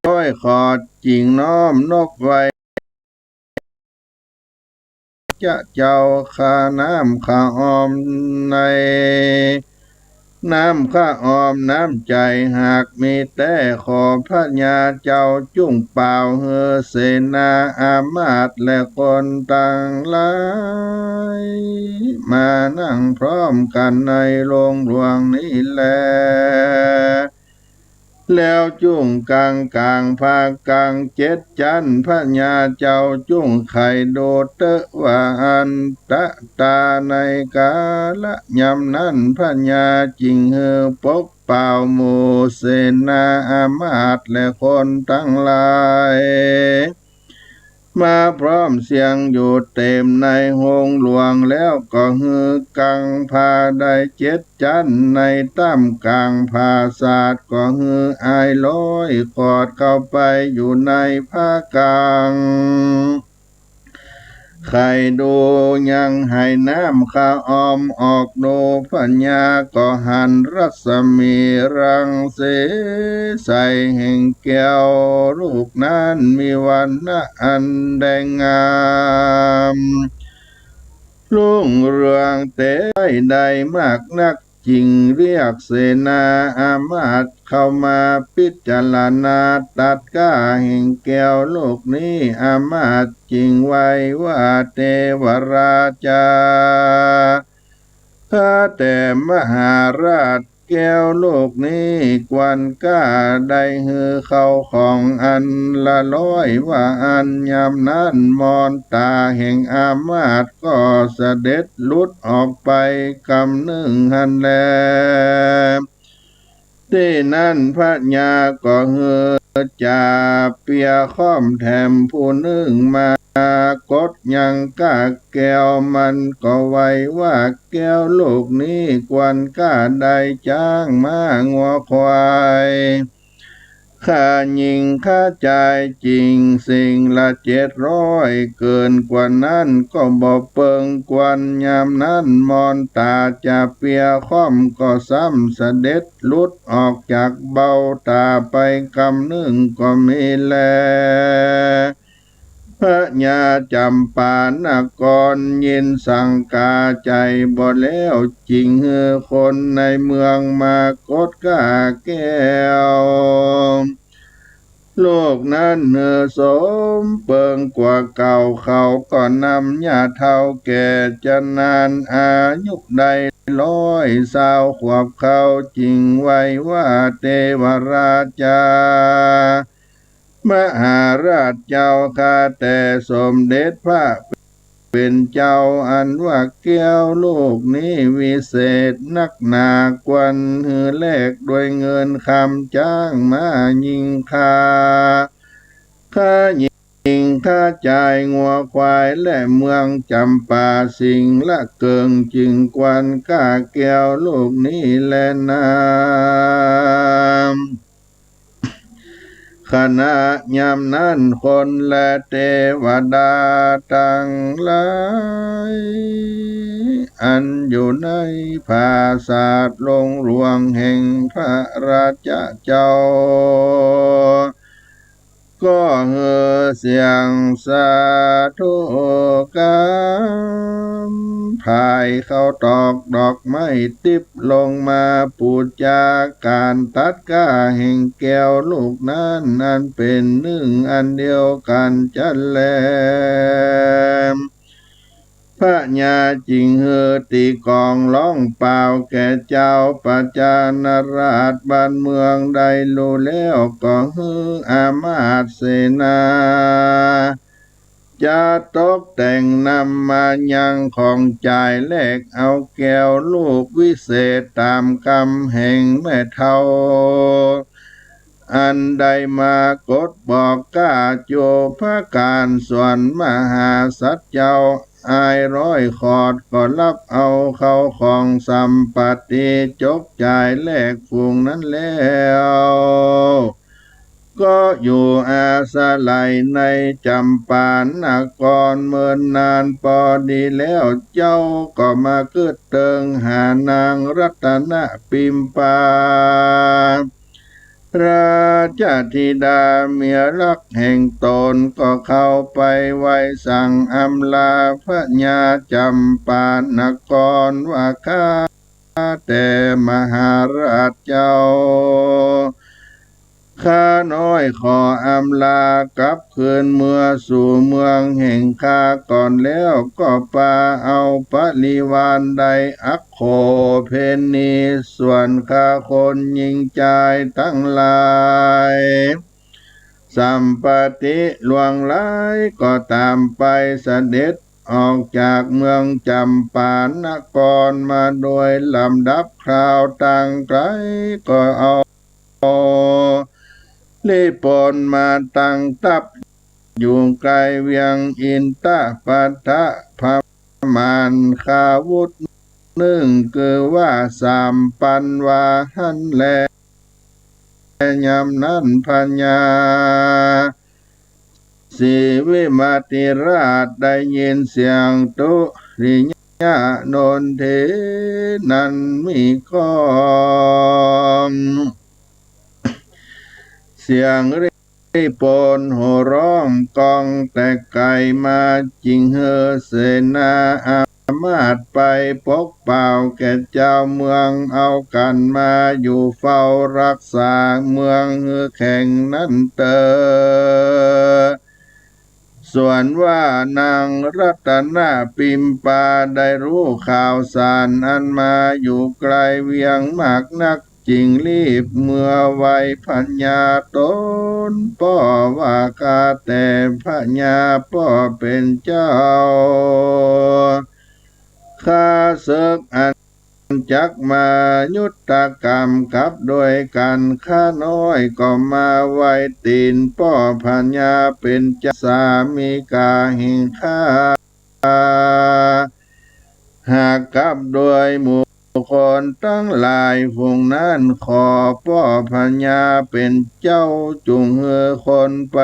ร้อยขอดจิงน้อมนกไว้จะเจ้าข้าน้ำข้าออมในน้ำข้าออมน้ำใจหากมีแต่ขอพระญาเจ้าจุ่งเป่าเฮอเสนาอามาตย์และคนต่างหลายมานั่งพร้อมกันในโรงหลวงนี้แลแล้วจุ่งกลางภาคกลางเจ็ดจันพระญาเจ้าจุ่งไข่โดดเตะวาอันตะตาในกาละยำนั้นพระญาจิงเฮอปกเป่าหมู่เสนาอามาตย์และคนทั้งหลายมาพร้อมเสียงอยู่เต็มในโฮงหลวงแล้วก็ฮือกังพาได้เจ็ดจันในตั้มกลางภาศาสตร์ก็ฮืออายลอยกอดเข้าไปอยู่ในผ้ากลางใครดูยังให้น้ำข้าออมออกโดปัญญาก็หันรัศมีรังสีใสแห่งแก้วลูกนั้นมีวันนะอันแดงงามรุ่งเรืองเตใดมากนักจริงเรียกเสนาอามาตย์เข้ามาพิจารณาตัดก้าแห่งแก้วโลกนี้อามาตย์จริงไว้ว่าเทวราชาข้าแต่มหาราชแก้วโลกนี้กวนก้าได้ฮือเข้าของอันละร้อยว่าอันยามนั้นมอนตาแห่งอามาตย์ก็เสด็จลุดออกไปกำหนึ่งหันแลที่นั่นพระญาก็เฮือจ่าเปียค้อมแถมผู้หนึ่งมากดยังก้าแก้วมันก็ไว้ว่าแก้วลูกนี้กวนก้าได้จ้างมางัวควายข้ายิงข้าใจจริงสิ่งละ700เกินกว่านั้นก็บ่เปิงกวนยามนั้นมอนตาจะเปียค้อมก็ซ้ำเสด็จลุดออกจากเบ้าตาไปกำหนึ่งก็มีแลพระญาจำปานกรยินสังกาใจบ่แล้วจริงเฮือคนในเมืองมากดก้าแก้วโลกนั้นเนือสมเปิงกว่าเก่าเขาก็นำญาเท่าแก่จะนานอายุใด100 ขวบเขาจริงไว้ว่าเทวราชามหาราชเจ้าข้าแต่สมเด็จพระเป็นเจ้าอันว่าแก้วโลกนี้วิเศษนักหนากวนหือแลกด้วยเงินคำจ้างมายิงข้ายิงข้าจ่ายงัวควายและเมืองจำปาสิ่งละเกิงจึงกวนก้าแก้วโลกนี้แลนามขณะยามนั้นคนและเทวดาทั้งหลายอันอยู่ในภาศาสตร์ลงหลวงแห่งพระราชเจ้าก็เฮือเสียงสาธุกันภายเข้าตอกดอกไม้ติบลงมาปูจาการตัดก้าแห่งแก้วลูกนั้นอันเป็นหนึ่งอันเดียวกันจันแลพระญาจิงเฮอตีกองร้องเปล่าแก่เจ้าปัจจานราชบ้านเมืองได้รู้แล้วก็ฮืออามาตย์เสนาจะตกแต่งนำมายังของจ่ายแลกเอาแก้วลูกวิเศษตามกำแห่งแม่เท่าอันใดมากดบอกก้าโจพระการส่วนมหาสัจเจ้าอาย100 ขอดก็รับเอาเข้าของสัมปติจกจ่ายแลกฝูงนั้นแล้วก็อยู่อาศัยในจำปานกรเมินนานพอดีแล้วเจ้าก็มาเกิดเติงหานางรัตนปิมปา ราชธิดาเมียรักแห่งตนก็เข้าไปไว้สั่งอำลาพระญาจำปานกรว่าข้าแต่มหาราชเจ้าข้าน้อยขออำลากลับคืนเมื่อสู่เมืองแห่งข้าก่อนแล้วก็ปาเอาปริวารใดอัคโคเพนนีส่วนข้าคนยิงใจทั้งหลายสัมปติลวงร้ายก็ตามไปเสด็จออกจากเมืองจำปานครมาโดยลำดับคราวต่างไกลก็เอาลีปนมาตั้งตับอยู่ไกลเวียงอินตะปัตตะพมานคาวุธนึ่งคือว่าสามปันวาหันแลยามนั้นพญาสีวิมาติราชได้ยินเสียงตุริยะนนเทนั้นมีก้องเสียงรีปนโห่ร้องกองแต่ไกลมาจิงเฮอเสนาอามาตไปปกเป่าแก่เจ้าเมืองเอากันมาอยู่เฝ้ารักษาเมืองเฮือแข่งนั้นเตอส่วนว่านางรัตนาปิมปาได้รู้ข่าวสารอันมาอยู่ไกลเวียงมากนักจิงรีบเมื่อไว้พัญญาตนป้อว่ากาแต่พัญญาป้อเป็นเจ้าข้าศึกอันจักมายุตตกรรมกับโดยกันข้าน้อยก็มาไว้ตีนป้อพัญญาเป็นเจ้าสามีกาแห่งข้าหากกับโดยหมู่คนตั้งหลายฝูงนั้นขอป้อพัญญาเป็นเจ้าจุงเฮือคนไป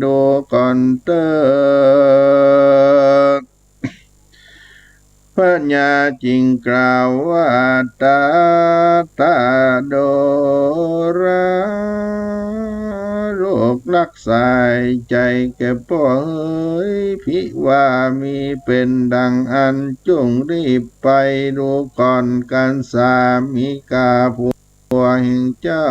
ดูก่อนเตอพระญาจิงกล่าวว่าตาโดราโรครักษาใจแก่ป่อเอ๋ยพิว่ามีเป็นดังอันจงรีบไปดูก่อนกันสามีกาผัวแห่งเจ้า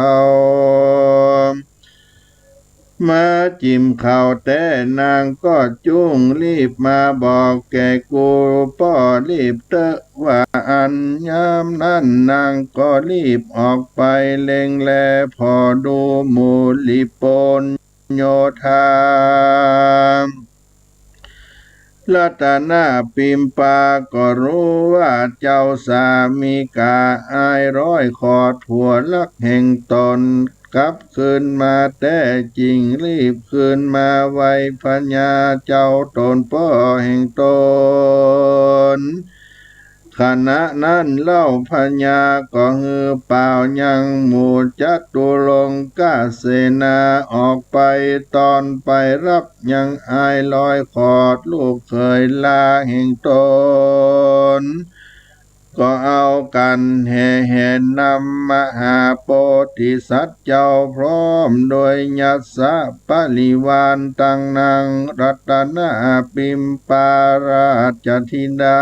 มาจิ้มข่าวแต่นางก็จุ้งรีบมาบอกแก่กูป้อรีบเตอะว่าอันยามนั้นนางก็รีบออกไปเล็งแลพอดูมูลิปนโยธารัตนาปิมปาก็รู้ว่าเจ้าสามีกาอายร้อยขอดผัวลักแห่งตนกลับคืนมาแต่จริงรีบคืนมาไว้พญาเจ้าตนป้อแห่งตนขณะนั้นเล่าพญาก็ฮือเปล่ายังหมู่จัตุลงกาเสนาออกไปตอนไปรับยังอายลอยขอดลูกเคยลาแห่งตนก็เอากันแห่แห่นำมหาโพธิสัตว์เจ้าพร้อมโดยยัสสะปริวารตังนางรัตนาปิมปาราชธิดา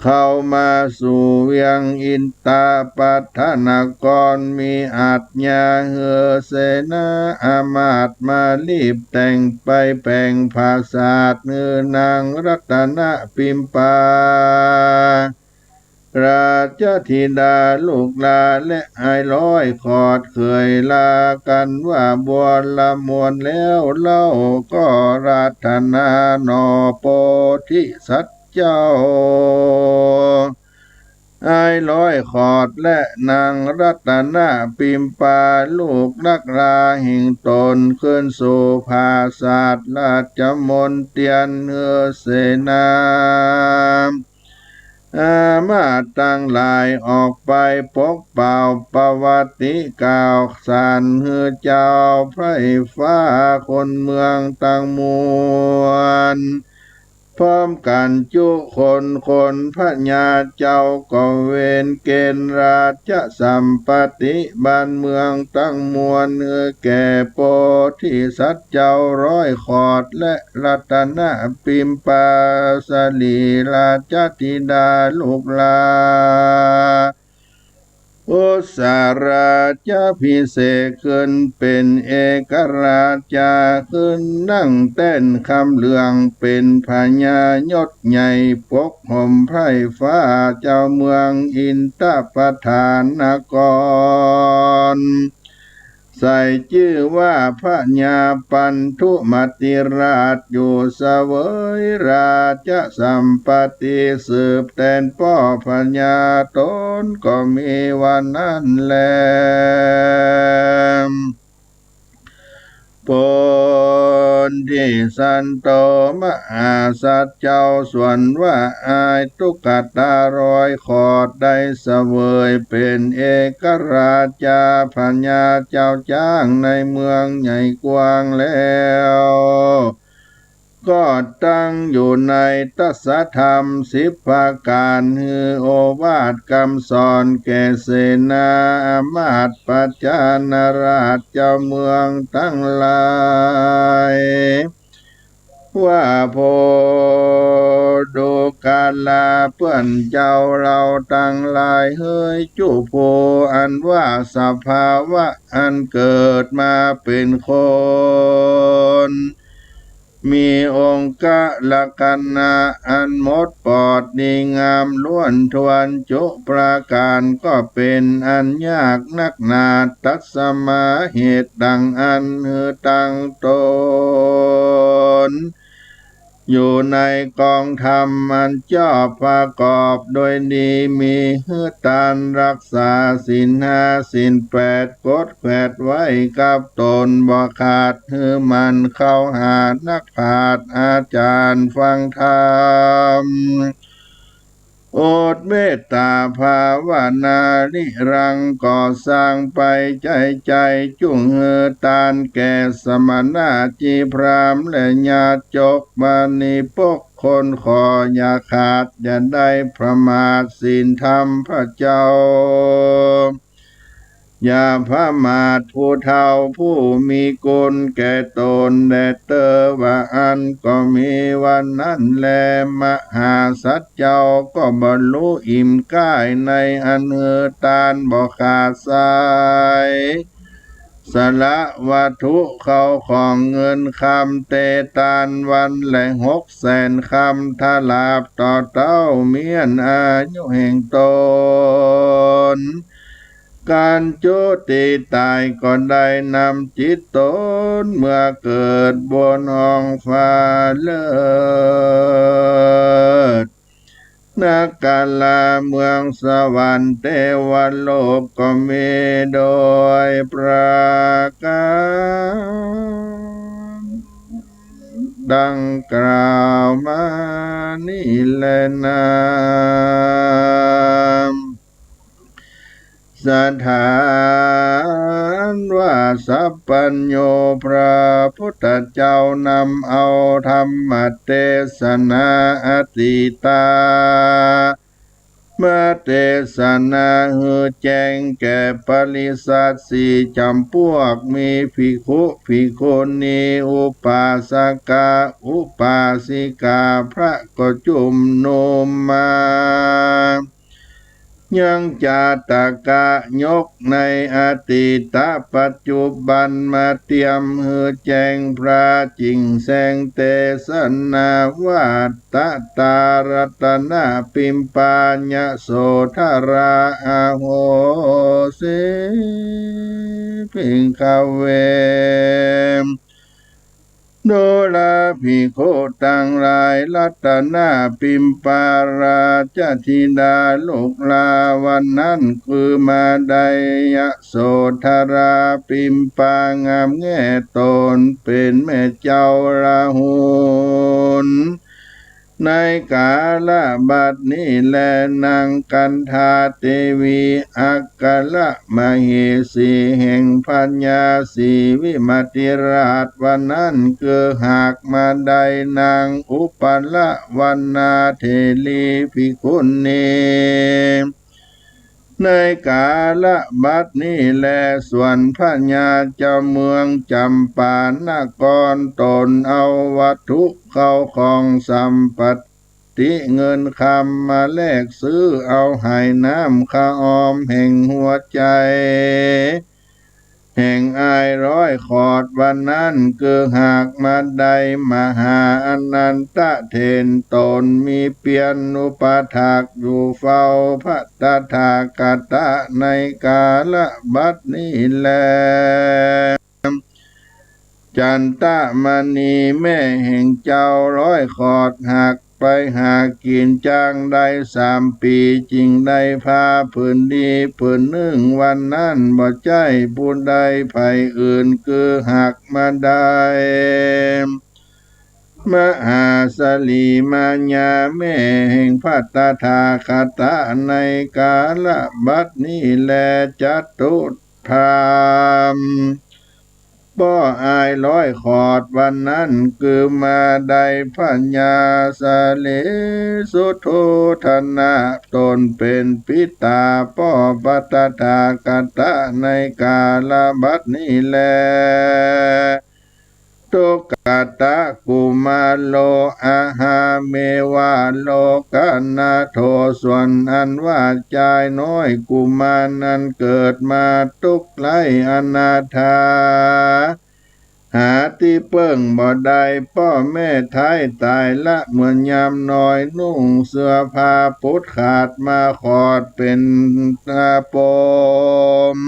เข้ามาสู่เวียงอินตาปัฏฐนกรมีอาจญาเฮือเสนาอามาตมารีบแต่งไปแปลงภาษาทเนื้อนางรัตนปิมปาราชธิดาลูกลาและอายร้อยขอดเคยลากันว่าบัวละมวนแล้วเล่าก็รัตนาโนโพธิสัตว์เจ้าอายร้อยขอดและนางรัตนาปิมปาลูกนักลาแห่งตนขึ้นสู่ภาศาสราชมนเตียนเฮือเสนาอามาตตั้งหลายออกไปปกเป่าประวัติกล่าวสารเฮือเจ้าไพร่ฟ้าคนเมืองต่างมวล พร้อมกันจุคนพระญาเจ้าก็เวนเกณฑ์ราชสัมปติบ้านเมืองตั้งมวลเนื้อแก่โปธิสัตว์เจ้าร้อยขอดและรัตนปิมปาสลีราชธิดาลูกลาอุสาราชพิเศษขึ้นเป็นเอกราชาขึ้นนั่งเต้นคำเลืองเป็นพญายศใหญ่ปกห่มไพร่ฟ้าเจ้าเมืองอินทประธานนกรใส่ชื่อว่าพระญาปันธุมติราชอยู่เสวยราชสัมปติสืบแทนพ่อพญาตนก็มีวันนั้นแลผลที่สันโตมหาสัตว์เจ้าส่วนว่าอายตุกตารอยขอดได้เสวยเป็นเอกราชาพญาเจ้าจ้างในเมืองใหญ่กว้างแล้วก็ตั้งอยู่ในตัสธรรมสิบประการฮือโอวาทคำสอนแก่เสนามาตปัจจานราชเจ้าเมืองทั้งหลายว่าโพดูกาลาเพื่อนเจ้าเราตั้งหลายเฮ้ยจุโพอันว่าสภาวะอันเกิดมาเป็นคนมีองค์กะละกันนาอันหมดปอดดีงามล้วนทวนจุประการก็เป็นอันยากนักหนาตัดสมาเหตุดังอันหือตั้งตนอยู่ในกองธรรมมันเจ้าประกอบโดยดีมีหือตานรักษาศีลห้าศีลแปดกฎแขดไว้กับตนบ่ขาดหือมันเข้าหานักปราชญ์อาจารย์ฟังธรรมโอดเมตตาภาวนานิรังก่อสร้างไปใจจุงเฮตานแก่สมณะจีพรามและญาติจกมานิปกคนขออย่าขาดอย่าได้ประมาทศีลธรรมพระเจ้าอย่าพระมาทผู้เฒ่าผู้มีกุลแก่ตนแด่เตอว่าอันก็มีวันนั้นแลมหาสัจเจ้าก็บรรลุอิ่มกายในอันเฮตานบ่ขาดสายสละวัตถุเขาของเงินคำเตตานวันและ600,000คำทลาบต่อเต้าเมียนอายุแห่งตนการจุติตายก็ได้นำจิตตนเมื่อเกิดบนห้องฟ้าเลิศนักกาลาเมืองสวรรค์เทวโลกก็มีโดยประการดังกล่าวมานี่แลนะสถานว่าสัพพัญโญพระพุทธเจ้านำเอาธรรมเทศนาอติตามาเทศนาหือแจ้งแก่ปริษัทสี่จำพวกมีภิกขุภิกขุณีอุปาสกาอุปาสิกาพระก็จุมนุมมายังจาตกะยกในอดีตปัจจุบันมาเตรียมหือแจ้งพระจริงแสงเตสนาวาตตารัตนาปิมปาญญโสธาราอาโหสิพิงคเวโดลาภิกขุตั้งหลายรัตนาปิมปาราชธิดาลูกลาวันนั้นคือมาไดยโสธาราปิมปางามแง่ตนเป็นแม่เจ้าราหุล ในกาลบัดนี้แลนางกันธาเทวีอักกลมเหสีแห่งพัญญาสีวิมติราชวันนั้นคือหากมาได้นางอุปละวันนาเทลีภิกขุณีในกาลบัดนี้แลส่วนพระญาเจ้าเมืองจำปานครตนเอาวัตถุเข้าของสัมปติเงินคำมาแลกซื้อเอาให้น้ำข้าออมแห่งหัวใจแห่งอายร้อยขอดวันนั้นคือหากมาได้มหาอนันตเทนตนมีเปียนอุปถากอยู่เฝ้าพระตถาคตในกาลบัดนี้แลจันตมณีแม่แห่งเจ้าร้อยขอดหากไปหากินจ้างได้3 ปีจริงได้พาผืนดีผืนหนึ่งวันนั้นบ่ใจผู้ใดไผอื่นคือหากมาได้มหาสลีมาญาแม่แห่งพระตถาคตในกาลบัดนี้แลจัตุธามบ่อายร้อยขอดวันนั้นคือมาได้พัญญาสาเลสุโธธนะตนเป็นปิตาป่อปัตตากตะในกาลบัดนี้แลตุกตะกุมาโลอาหาเมวาโลกนาโทส่วนอันว่าใจน้อยกุมารนั้นเกิดมาทุกข์ไร้อนาถาหาที่เปิ้งบ่ได้พ่อแม่ท้ายตายละเหมือนยามน้อยนุ่งเสื้อผ้าปุดขาดมาขอดเป็นตาปม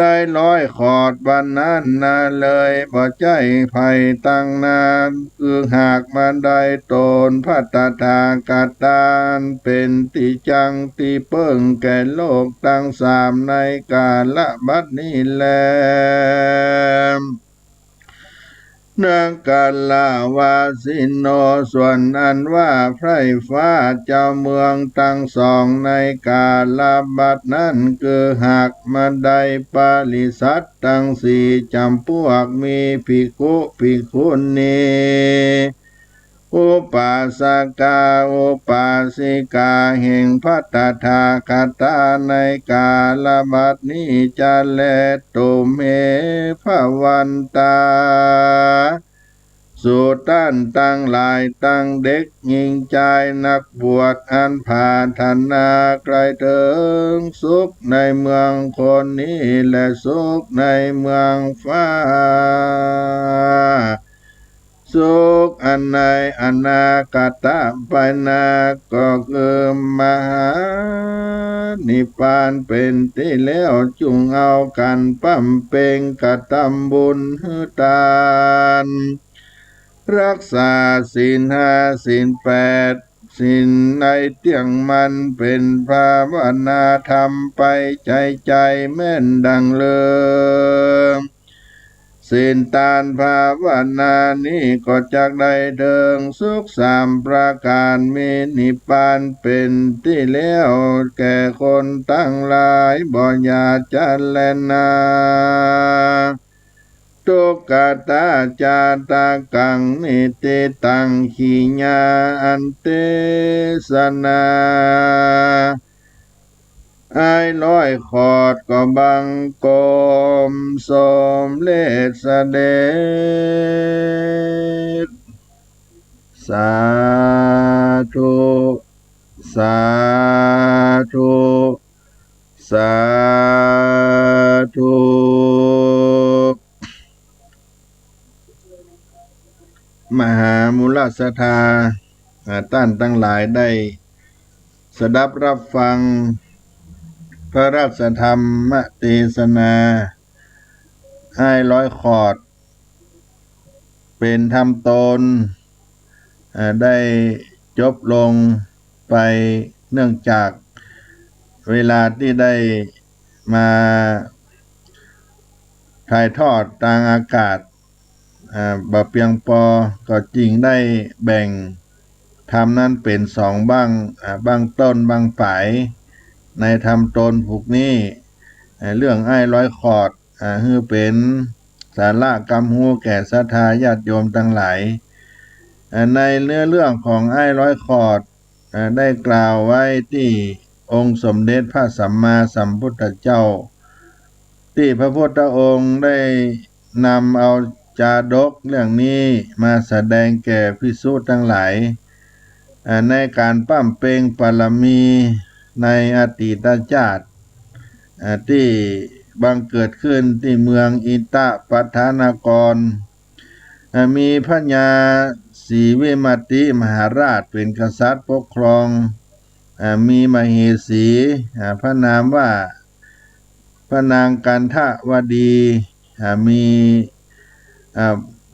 ได้ร้อยขอดวันนั้นนาเลยบ่ใจไผ่ตั้งนานคือหากมาได้ตนพระตถาคตานเป็นติจังติเปิ้งแก่โลกตั้ง3ในกาลบัดนี้แลนางกาลาวาสิโนส่วนอันว่าไพร่ฟ้าเจ้าเมืองตั้ง2ในกาลบัดนั้นคือหากมาได้ปาลิสัตตั้ง4จำพวกมีภิกขุภิกขุณีอุปาสกาอุปาสิกาแห่งพระตถาคตในกาลบัดนี้จะแลตุเมภวันตาสู่ต้านตั้งหลายตั้งเด็กยิงใจนักบวชอันผ่าธนาไกลถึงสุขในเมืองคนนี้และสุขในเมืองฟ้าสุขอันในอนาคตไปนาก็คือมหานิพพานเป็นที่แล้วจุงเอากันปั้มเป่งกระทำบุญทานรักษาศีล5ศีล8ศีลในเตียงมันเป็นภาวนาธรรมไปใจแม่นดังเลิมศีลตานภาวนานี้ก็จักได้เดิงสุข3 ประการมีนิพพานเป็นที่แล้วแก่คนตั้งหลายบ่อยากจะแลนาทุกขตาจาตากังนิติตังขีญาอันเตสนาอายร้อยขอดก็บังกรมสมเลสเสด็จสาธุสาธุสาธุมหามูลศรัทธาท่านทั้งหลายได้สดับรับฟังพระราชธรรมเทศนาอ้ายร้อยขอดเป็นธรรมตนได้จบลงไปเนื่องจากเวลาที่ได้มาถ่ายทอดทางอากาศบ่เพียงพอก็จริงได้แบ่ง ธรรมนั้นเป็นสองบ้างต้นบ้างปลายในธรรมตนผูกนี้เรื่องอ้ายร้อยขอดคือเป็นสาระกำหูแก่ศรัทธาญาติโยมทั้งหลายในเนื้อเรื่องของอ้ายร้อยขอดได้กล่าวไว้ที่องค์สมเด็จพระสัมมาสัมพุทธเจ้าที่พระพุทธองค์ได้นำเอาจาดกเรื่องนี้มาแสดงแก่ภิกษุทั้งหลายในการปั้มเปงปรมีในอดีตชาติที่บังเกิดขึ้นที่เมืองอิตะปัฏฐานกรมีพระญาศรีวิมติมหาราชเป็นกษัตริย์ปกครองมีมเหสีพระนามว่าพระนางกันทวดีมี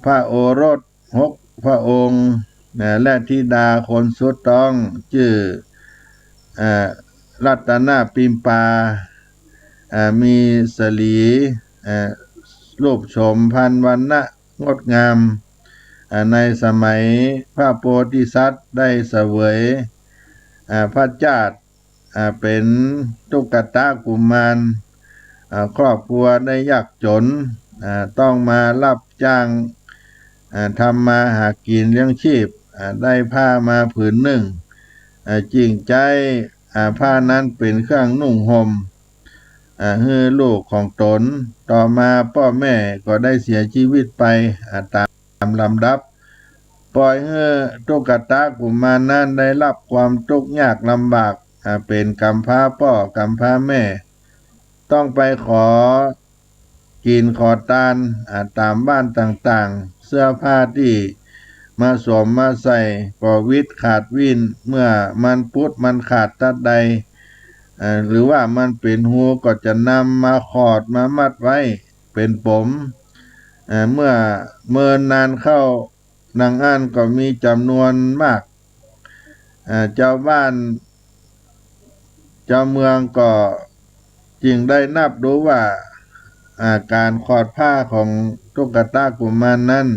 พระโอรสพระองค์และธิดาคนสุดต้องชื่อรัตนปิมปามีสลีรูปโฉมพันวรรณะงดงามในสมัยพระโพธิสัตว์ได้เสวยพระเจ้าเป็นตุ๊กตากุมารครอบครัวได้ยากจนต้องมารับจ้างทำมาหากินเลี้ยงชีพได้ผ้ามาผืนหนึ่งจริงใจผ้านั้นเป็นเครื่องนุ่งห่มให้ลูกของตนต่อมาพ่อแม่ก็ได้เสียชีวิตไปตามลำดับปล่อยให้ตุ๊กตากุมารนั้นได้รับความทุกข์ยากลำบากเป็นกำพร้าพ่อกำพร้าแม่ต้องไปขอกินขอทานตามบ้านต่างๆเสื้อผ้าที่มาสวมมาใส่ก็วิตขาดวินเมื่อมันพุดมันขาดตัดใดหรือว่ามันเป็นหูก็จะนำมาขอดมามัดไว้เป็นปมเมื่อเมินนานเข้านางอั้นก็มีจำนวนมากเจ้าบ้านเจ้าเมืองก็จึงได้นับดูว่าการขอดผ้าของตุ๊กตากุมารนั้น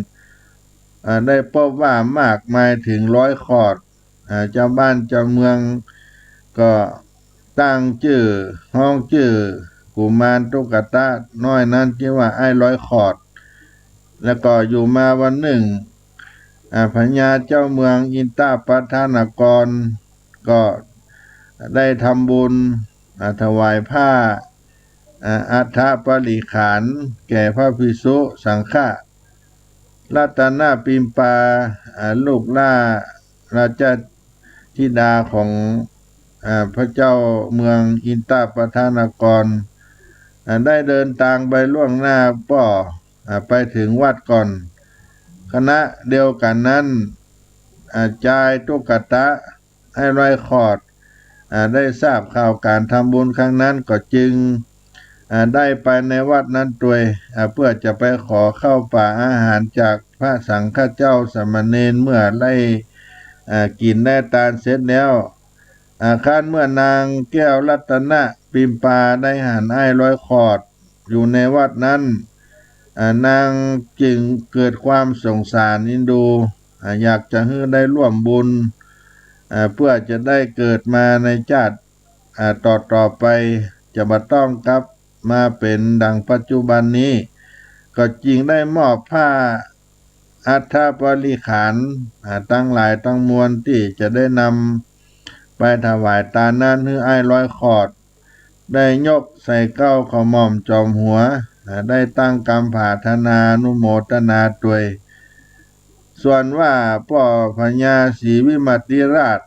ได้พบว่ามากมายถึง100 ขอดเจ้าบ้านเจ้าเมืองก็ตั้งชื่อห้องชื่อกุมารตุ๊กตาน้อยนั้นชื่อว่าไอ้100 ขอดแล้วก็อยู่มาวันหนึ่งพญาเจ้าเมืองอินตาปัฏฐานกรก็ได้ทำบุญถวายผ้าอัฐปริขารแก่พระภิกษุสังฆะรัตนปิมปาลูกล่าราชธิดาของพระเจ้าเมืองอินตาปัฏฐานกรได้เดินทางไปล่วงหน้าไปถึงวัดก่อนคณะเดียวกันนั้นจายตุ๊กตาให้100 ขอดได้ทราบข่าวการทำบุญครั้งนั้นก็จึงได้ไปในวัดนั้นด้วยเพื่อจะไปขอเข้าป่าอาหารจากพระสังฆเจ้าสมณเณรเมื่อได้กินได้ทานเสร็จแล้วครั้นเมื่อนางแก้วรัตนปิมปาได้หันไอ้100 ขอดอยู่ในวัดนั้นนางจึงเกิดความสงสารอินดูอยากจะให้ได้ร่วมบุญเพื่อจะได้เกิดมาในชาติต่อไปจะมาต้องกลับมาเป็นดังปัจจุบันนี้ก็จริงได้มอบผ้าอัฐบริขารตั้งหลายตั้งมวลที่จะได้นำไปถวายตานั้นให้ไอ้100 ขอดได้ยกใส่เก้าขอม่อมจอมหัวได้ตั้งกรรมผาธนานุโมทนาด้วยส่วนว่าพ่อพญาศรีวิมติราช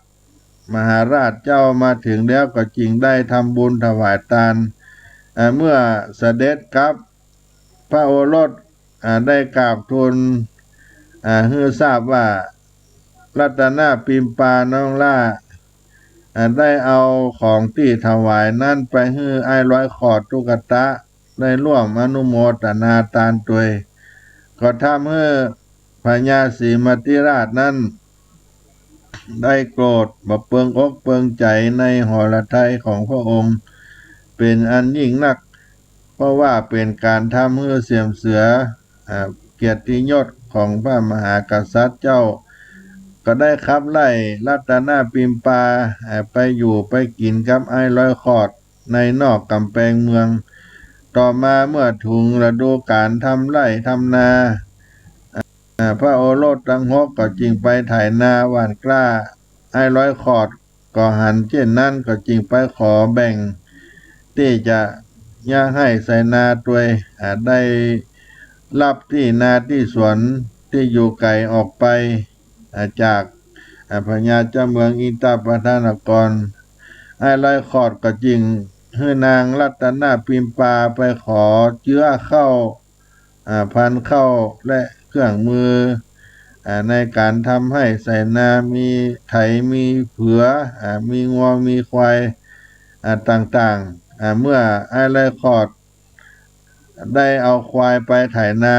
มหาราชเจ้ามาถึงแล้วก็จริงได้ทำบุญถวายทานเมื่อเสด็จกับพระโอรสได้กราบทูลให้ทราบว่ารัตนปิมปาน้องล่าได้เอาของที่ถวายนั้นไปให้ไอ้100 ขอดตุ๊กตาได้ร่วมอนุโมทนาทานด้วยก็ทำให้พญาศรีมติราชนั้นได้โกรธบ่เปิงอกเปิงใจในหฤทัยของพระองค์เป็นอันยิ่งนักเพราะว่าเป็นการทำให้เสื่อมเสียเกียรติยศของพระมหากษัตริย์เจ้า ก็ได้ขับไล่รัตนาปิมปาไปอยู่ไปกินกับไอ้ร้อยขอดในนอกกำแพงเมือง ต่อมาเมื่อถึงฤดูกาลทำไร่ทำนาพระโอรสทั้งหกก็จึงไปไถนาหว่านกล้าไอ้ร้อยขอดก็หันเช่นนั้นก็จึงไปขอแบ่งที่จะย่าให้ใส่นาตัวได้รับที่นาที่สวนที่อยู่ไกลออกไปจากพญาเจ้าเมืองอินตปทานกรไอ้ร้อยขอดก็จึงให้นางรัตนาปิมปาไปขอเจื้อเข้าพันเข้าและเครื่องมือในการทำให้ใส่นามีไถมีเผือมีงัวมีควายต่างๆเมื่อไอ้ไรคอร์ดได้เอาควายไปไถนา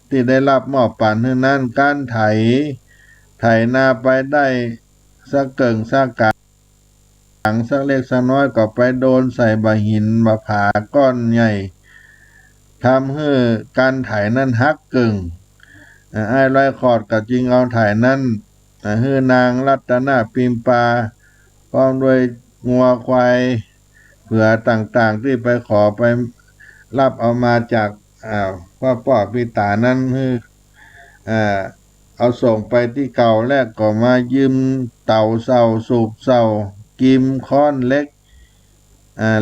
ที่ได้รับมอบปันนั้นการไถนาไปได้สักเกิงสักกะหลังสักเล็กสักน้อยก็ไปโดนใส่บะหินบะผาก้อนใหญ่ทำให้การไถนั้นหักกึ่งไอ้ร้อยขอดก็จึงเอาไถนั้นให้นางรัตนาปิมปาพร้อมด้วยงัวควายเผือต่างๆที่ไปขอไปรับเอามาจากพ่อป้อพิตานั้นให้เอาส่งไปที่เก่าแรกก็มายืมเต่าเศร้าสูบเศร้ากิมค้อนเล็ก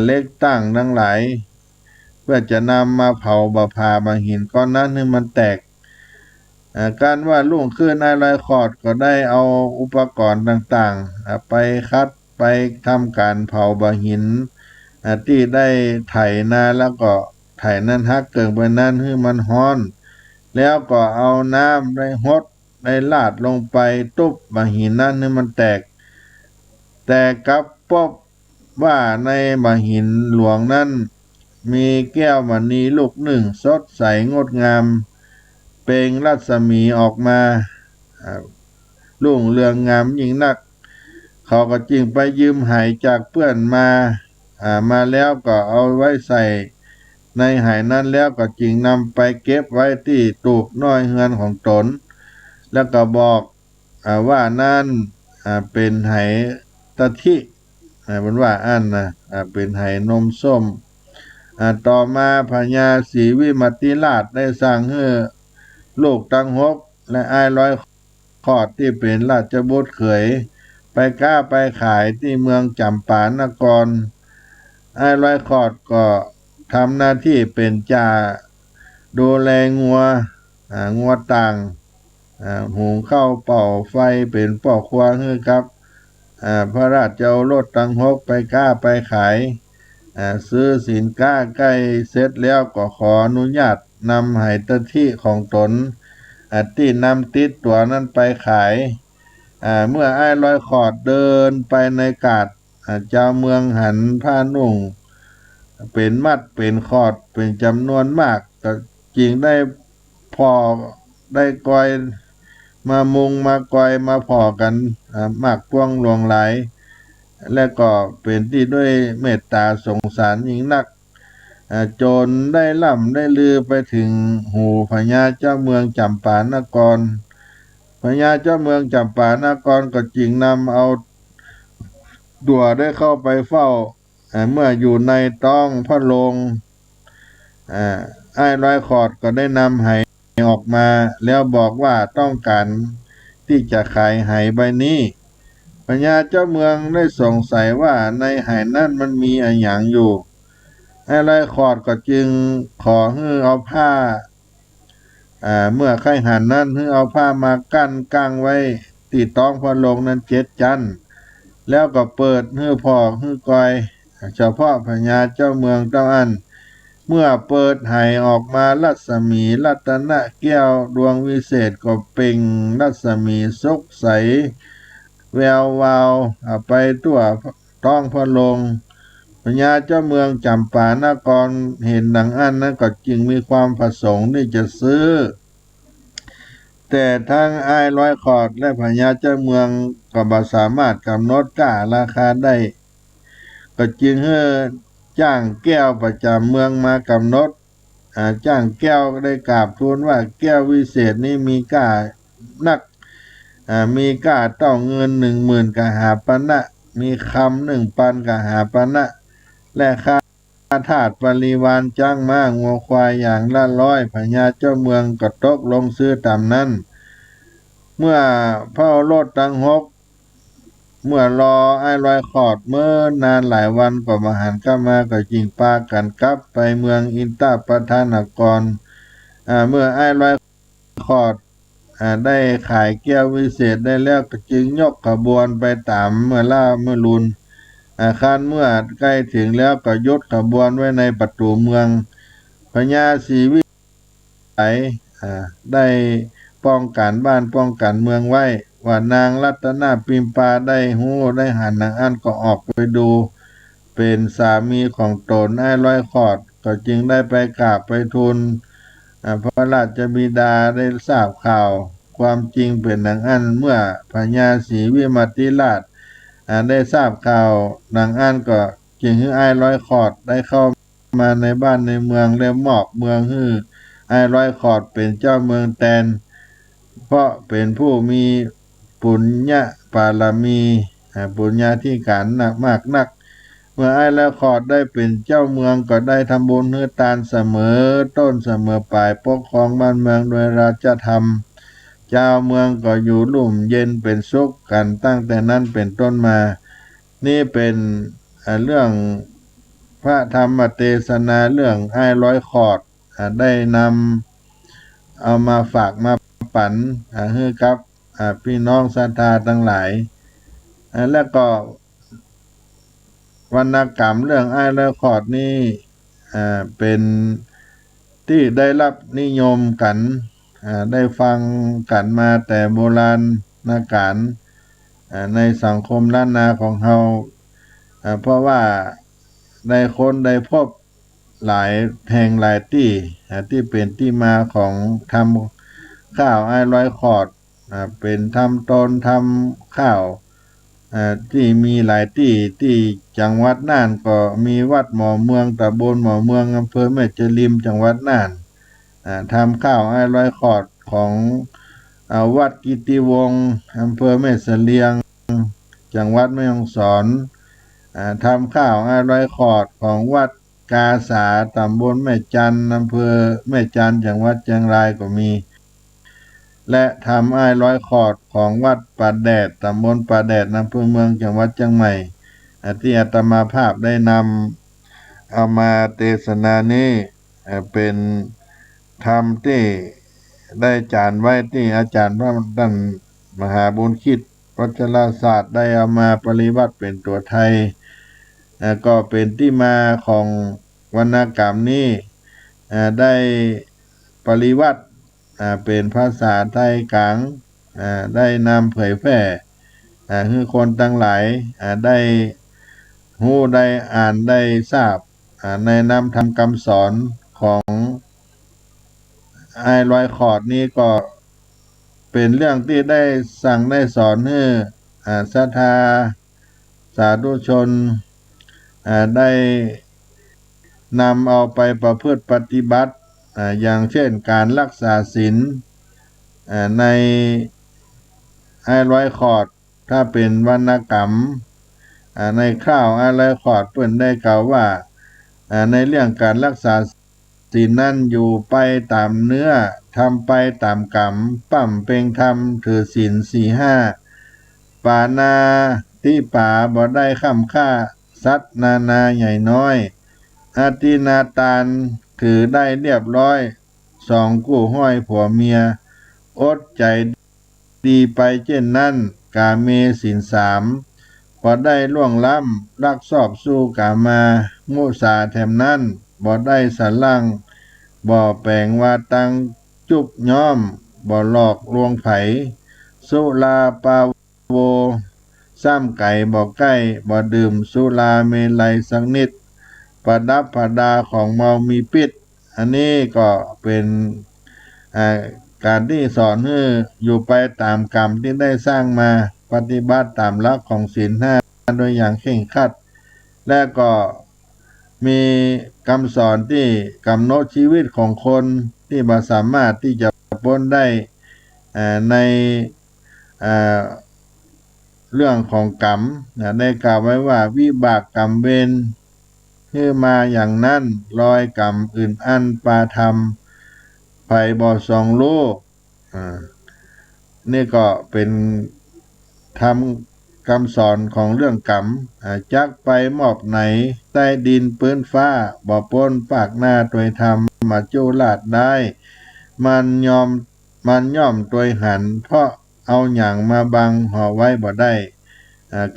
เล็กตั้งทั้งหลายเพื่อจะนำมาเผาบะพาบะหินก้อนนั้นให้มันแตกการว่าลุ่งขึ้นนายลอยขอดก็ได้เอาอุปกรณ์ต่างๆไปคัดไปทำการเผาบะหินที่ได้ไถนาแล้วก็ไถนั้นฮักเกิงไปนั้นให้มันฮ้อนแล้วก็เอาน้ำได้ฮดได้ลาดลงไปตุบบะหินนั้นให้มันแตกแต่กับพบว่าในบะหินหลวงนั้นมีแก้วมณีลูกหนึ่งสดใสงดงามเปล่งรัศมีออกมารุ่งเรืองงามยิ่งนักเขาก็จึงไปยืมไหจากเพื่อนมาแล้วก็เอาไว้ใส่ในไหนั้นแล้วก็จึงนำไปเก็บไว้ที่ตูบน้อยเฮือนของตนแล้วก็บอกว่านั่นเป็นไหตะทิเป็นว่าอันเป็นไหนมส้มต่อมาพญาศรีวิมติราชได้สั่งให้ลูกตั้งหกและอ้ายร้อยขอดที่เป็นราชบุตรเขยไปกล้าไปขายที่เมืองจำปานกรอ้ายร้อยขอดก็ทำหน้าที่เป็นจ่าดูแลงัวต่างหุงข้าวเป่าไฟเป็นป่อควางให้ครับพระราชเจ้าโลดตั้งหกไปกล้าไปขายซื้อสินค้าใกล้เสร็จแล้วก็ขออนุญาตนำไหตะที่ของตนที่นำติดตัวนั้นไปขายเมื่ออ้ายร้อยขอดเดินไปในกาดเจ้าเมืองหันผ้านุ่งเป็นมัดเป็นขอดเป็นจำนวนมากก็จริงได้พอได้กอยมามุงมากอยมาพอกันมากพวงหลวงหลายและก็เป็นที่ด้วยเมตตาสงสารยิ่งนักจนได้ล่ำได้ลือไปถึงหูพญาเจ้าเมืองจำปานกรพญาเจ้าเมืองจำปานกรก็จึงนำเอาดัวได้เข้าไปเฝ้าเมื่ออยู่ในต้องพระโรงอ้ายร้อยขอดก็ได้นำไหออกมาแล้วบอกว่าต้องการที่จะขายไหใบนี้พญาเจ้าเมืองได้สงสัยว่าในไหนั้นมันมีอะไรอย่างอยู่ไอ้ไรขอดก็จึงขอให้เอาผ้าเมื่อไข่หันนั้นให้เอาผ้ามากั้นกางไว้ตีต้องพระลงนั้น7 จันทร์แล้วก็เปิดให้พ่อให้กอยเฉพาะพญาเจ้าเมืองเจ้าอันเมื่อเปิดไหออกมารัศมีรัตนแก้วดวงวิเศษก็เป่งรัศมีสกใสแวววาวไปทั่วท้องพระโรงพญาเจ้าเมืองจำปานกรเห็นดังอันนั้นก็จึงมีความประสงค์ที่จะซื้อแต่ทั้งอ้ายร้อยขอดและพญาเจ้าเมืองก็บ่สามารถกำหนดค่าราคาได้ก็จึงให้จ้างแก้วประจำเมืองมากำหนดจ้างแก้วได้กราบทูลว่าแก้ววิเศษนี้มีค่านัก มีก้าต้องเงิน10,000กหาปณะมีคำ1,000กหาปณะและค่าทาสบริวารจ้างม้างัวควายอย่างละ100พญาเจ้าเมืองก็ตกลงซื้อตามนั้นเมื่อพระโอรสทั้ง6เมื่อรอไอ้ลอยขอดเมื่อนานหลายวันก็มาหันกลับมาก็จริงปากันกลับไปเมืองอินตาประธานกรเมื่อไอ้ลอยขอดได้ขายแก้ววิเศษได้แล้วก็จึงยกขบวนไปตามเมื่อล่าเมื่อลุนคันเมื่อใกล้ถึงแล้วก็ยกขบวนไว้ในประตูเมืองพญาศรีวิสัยได้ป้องกันบ้านป้องกันเมืองไว้ว่านางรัตนาปิมปาได้หู้ได้หันนางอันก็ออกไปดูเป็นสามีของตนไอ้ร้อยขอดก็จึงได้ไปกราบไปทูลพระราชบิดาได้ทราบข่าวความจริงเป็นดังอันเมื่อพญาศรีวิมติราชได้ทราบข่าวนางอันก็จึงให้ไอ้ร้อยขอดได้เข้ามาในบ้านในเมืองและมอบเมืองให้ไอ้ร้อยขอดเป็นเจ้าเมืองแตนเพราะเป็นผู้มีปุญญาบารมีปุญญาธิการหนักมากนักเมื่อไอ้แล้วขอดได้เป็นเจ้าเมืองก็ได้ทำบุญให้ทานเสมอต้นเสมอปลายปกครองบ้านเมืองโดยราชธรรมเจ้าเมืองก็อยู่ร่มเย็นเป็นสุขกันตั้งแต่นั้นเป็นต้นมานี่เป็นเรื่องพระธรรมเทศนาเรื่องไอ้ร้อยขอดได้นำเอามาฝากมาปันให้กับพี่น้องศรัทธาทั้งหลายแล้วก็วรรณกรรมเรื่องไอ้ร้อยขอดนี่เป็นที่ได้รับนิยมกันได้ฟังกันมาแต่โบราณกาลในสังคมล้านนาของเราเพราะว่าได้ค้นได้พบหลายแห่งหลายที่ที่เป็นที่มาของทำข้าวไอ้ร้อยขอดเป็นทำต้นทำข้าวที่มีหลายที่ที่จังหวัดน่านก็มีวัดหมอเมืองตำบลหมอเมืองอำเภอแม่จริมจังหวัดน่านทำข้าวไอ้ร้อยขอดของวัดกิติวงศ์อำเภอแม่เสลียงจังหวัดแม่ฮ่องสอนทำข้าวไอ้ร้อยขอดของวัดกาสาตำบลแม่จันอำเภอแม่จันจังหวัดเชียงรายก็มีและทำไอ้ร้อยขอดของวัดป่าแดดตำบลป่าแดดอำเภอเมืองจังหวัดเชียงใหม่ที่อาตมาภาพได้นำเอามาเทศนานี้เป็นธรรมที่ได้จานไว้ที่อาจารย์พระท่านมหาบุญคิดวัชรศาสตร์ได้เอามาปริวัติเป็นตัวไทยก็เป็นที่มาของวรรณกรรมนี้ได้ปริวัติเป็นภาษาไทยกลางได้นำเผยแพร่ให้คนทั้งหลายได้รู้ได้อ่านได้ทราบในนำธรรมคำสอนของไอ้ร้อยขอดนี้ก็เป็นเรื่องที่ได้สั่งได้สอนให้ศรัทธาสาธุชนได้นำเอาไปประพฤติปฏิบัติอย่างเช่นการรักษาศีลในไอ้ร้อยขอดถ้าเป็นวรรณกรรมในข้าวไอ้ร้อยขอดเพิ่นได้กล่าวว่าในเรื่องการรักษาศีลนั้นอยู่ไปตามเนื้อทำไปตามกรรมปั่มเพ็งธรรมถือศีล4-5ปานาที่ป่าบ่ได้ค้ำค่าสัตว์นาใหญ่น้อยอาตินาตานถือได้เรียบร้อย2กู้ห้อยผัวเมียอดใจดีไปเช่นนั้นกาเมศีล3บ่ได้ล่วงล้ำลักชอบสู้กามามุสาแถมนั้นบ่ได้สลังบ่แปลงว่าตังจุบย้อมบ่หลอกลวงไผสุลาปาโวซ้ำไก่บ่ใกล้บ่ดื่มสุราเมลัยสักนิดประดับประดาของเมามีพิษอันนี้ก็เป็นการที่สอนให้อยู่ไปตามกรรมที่ได้สร้างมาปฏิบัติตามหลักของศีล5โดยอย่างเคร่งครัดและก็มีคำสอนที่กำหนดชีวิตของคนที่บ่สามารถที่จะพ้นได้ใน อ่าเรื่องของกรรมได้กล่าวไว้ว่าวิบากกรรมเวรคือมาอย่างนั้นรอยกรรมอื่นอันปาธรรมไผบ่สองโลกอ่านี่ก็เป็นธรรมคำสอนของเรื่องกรรมจักไปมอบไหนใต้ดินปื้นฟ้าบ่พ้นปากหน้าตัวยธรรมมาจูลาดได้มันยอมมันย่อมตัวยหันเพราะเอาอย่างมาบังห่อไว้บ่ได้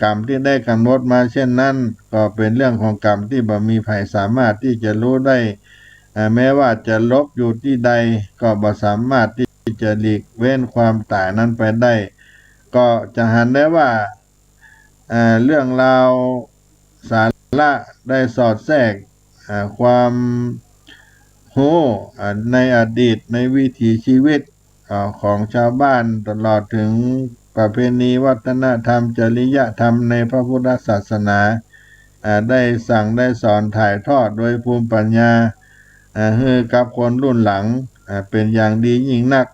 กรรมที่ได้กำหนดมาเช่นนั้นก็เป็นเรื่องของกรรมที่บ่มีใครสามารถที่จะรู้ได้แม้ว่าจะลบอยู่ที่ใดก็บ่สามารถที่จะหลีกเว้นความตายนั้นไปได้ก็จะหันได้ว่าเรื่องราวสาระได้สอดแทรกความรู้ในอดีตในวิถีชีวิตของชาวบ้านตลอดถึงประเพณีวัฒนธรรมจริยธรรมในพระพุทธศาสนาได้สั่งได้สอนถ่ายทอดโดยภูมิปัญญาให้กับคนรุ่นหลังเป็นอย่างดียิ่งนัก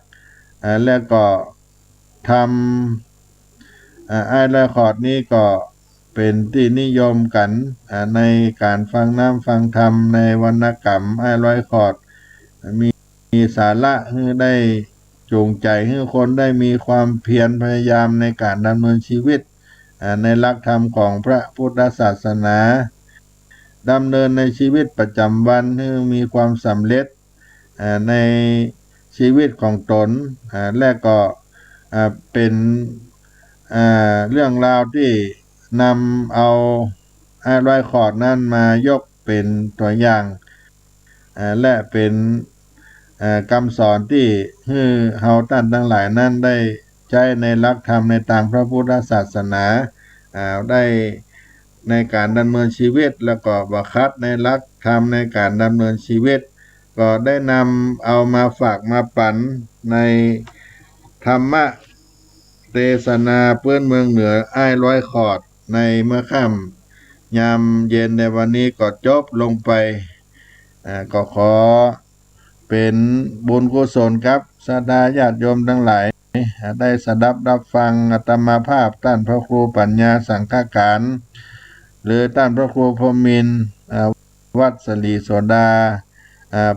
และก็ทำไอ้เรคคอร์ดนี้ก็เป็นที่นิยมกันในการฟังน้ำฟังธรรมในวรรณกรรมไอ้เรคคอร์ดมีสาระให้ได้จูงใจให้คนได้มีความเพียรพยายามในการดำเนินชีวิตในหลักธรรมของพระพุทธศาสนาดำเนินในชีวิตประจำวันให้มีความสำเร็จในชีวิตของตนและก็เป็นเรื่องราวที่นำเอารอยคอร์ดนั้นมายกเป็นตัวอย่างและเป็นคำสอนที่ให้เฮาท่านทั้งหลายนั้นได้ใช้ในหลักธรรมในทางพระพุทธศาสนาได้ในการดำเนินชีวิตแล้วก็บังคับในหลักธรรมในการดำเนินชีวิตก็ได้นำเอามาฝากมาปันในธรรมะเทศนาเปื้อนเมืองเหนืออ้ายร้อยขอดในเมื่อค่ำยามเย็นในวันนี้ก็จบลงไปก็ขอเป็นบุญกุศลครับศรัทธาญาติโยมทั้งหลายได้สดับรับฟังอาตมาภาพท่านพระครูปัญญาสังฆการหรือท่านพระครูพรหมินทร์วัดสลีโสดา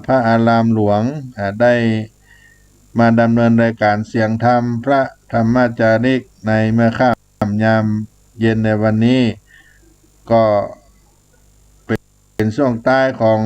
พระอารามหลวงได้มาดำเนินรายการเสียงธรรมพระธรรมจาริกในเมื่อค่ำยามเย็นในวันนี้ก็เป็นช่วงใต้ของ